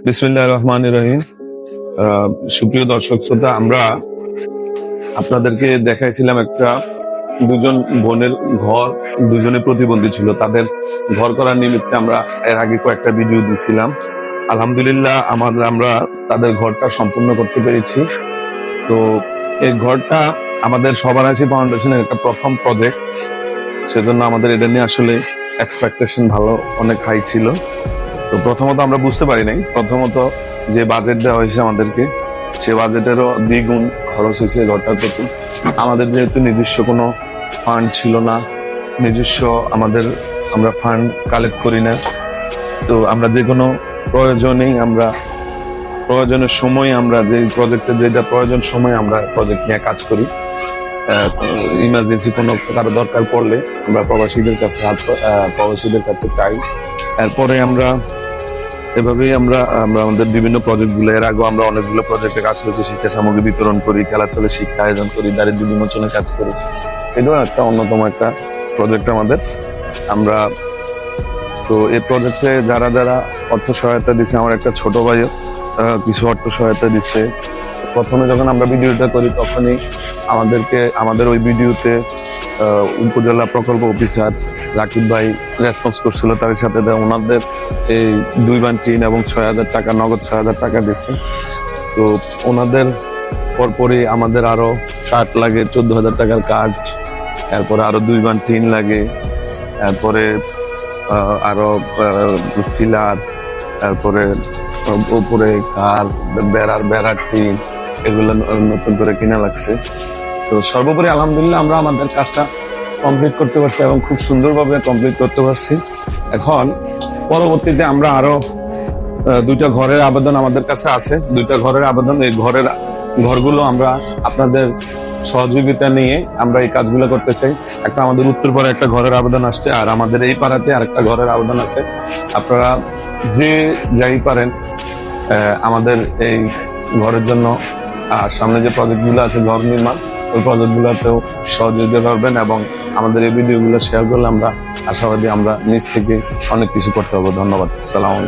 বিসমিল্লাহির রহমানির রহিম। সুপ্রিয় দর্শক শ্রোতা, আমরা আপনাদেরকে দেখাইছিলাম একটা দুজন বোনের ঘর, দুজনে প্রতিবন্ধী ছিল, তাদের ঘর করার নিমিত্তে আমরা এর আগে কয়েকটা ভিডিও দিছিলাম। আলহামদুলিল্লাহ আমরা তাদের ঘরটা সম্পূর্ণ করতে পেরেছি। তো এই ঘরটা আমাদের সবার আশি ফাউন্ডেশনের একটা প্রথম প্রজেক্ট, সেজন্য আমাদের এটা নিয়ে আসলে এক্সপেকটেশন অনেক হাই ছিল। তো প্রথমত আমরা বুঝতে পারি নাই, প্রথমত যে বাজেট দেওয়া হয়েছে আমাদেরকে, সে বাজেটেরও দ্বিগুণ খরচ হয়েছে ঘরটার প্রতি। আমাদের যেহেতু নিজস্ব কোনো ফান্ড ছিল না, আমরা ফান্ড কালেক্ট করি না, তো আমরা যে কোনো প্রয়োজনের সময় আমরা যে প্রজেক্টের যেটা প্রয়োজন সময় আমরা প্রজেক্ট নিয়ে কাজ করি। ইমার্জেন্সি কোনো কারো দরকার পড়লে আমরা প্রবাসীদের কাছে চাই। এরপরে এভাবেই আমরা আমাদের বিভিন্ন প্রজেক্ট গুলো, এর আগে আমরা অনেকগুলো প্রজেক্টে কাজ করেছি। শিক্ষা সামগ্রী বিতরণ করি, খেলাধুলা শিক্ষা আয়োজন করি, দারিদ্র বিমোচনে কাজ করি। এটাও একটা অন্যতম একটা প্রজেক্ট আমাদের। আমরা তো এই প্রজেক্টে যারা যারা অর্থ সহায়তা দিচ্ছে, আমার একটা ছোট ভাইও কিছু অর্থ সহায়তা দিচ্ছে। প্রথমে যখন আমরা ভিডিওটা করি তখনই আমাদের ওই ভিডিওতে উপজেলা প্রকল্প অফিসার রাকিব ভাই রেসপন্স করছিল, তাদের সাথে ওনাদের এই 2 বান টিন এবং 6,000 টাকা নগদ 6,000 টাকা দিচ্ছে। তো ওনাদের পরপরই আমাদের আরো কার্ড লাগে, 14,000 টাকার কার্ড, এরপরে আরো 2 বান টিন লাগে, এরপরে আরো ফিলার, তারপরে উপরে কার বেড়ার টিন, এগুলো নতুন করে কিনা লাগছে। তো সর্বোপরি আলহামদুলিল্লাহ আমরা আমাদের কাজটা কমপ্লিট করতে পারছি এবং খুব সুন্দরভাবে কমপ্লিট করতে পারছি। এখন পরবর্তীতে আমরা আরো 2টা ঘরের আবেদন আমাদের কাছে আছে। 2টা ঘরের আবেদন, এই ঘরগুলো আমরা আপনাদের সহযোগিতা নিয়ে আমরা এই কাজগুলো করতে চাই। একটা আমাদের উত্তরপাড়া একটা ঘরের আবেদন আসছে, আর আমাদের এই পাড়াতে আরেকটা ঘরের আবেদন আছে। আপনারা যে যাই পারেন আমাদের এই ঘরের জন্য, আর সামনে যে প্রজেক্টগুলো আছে ঘর নির্মাণ, ওই প্রজেক্টগুলোতেও সহযোগিতা করবেন এবং আমাদের এই ভিডিওগুলো শেয়ার করলে আমরা আশাবাদী আমরা নিজ থেকে অনেক কিছু করতে পারবো। ধন্যবাদ। আসসালামু আলাইকুম।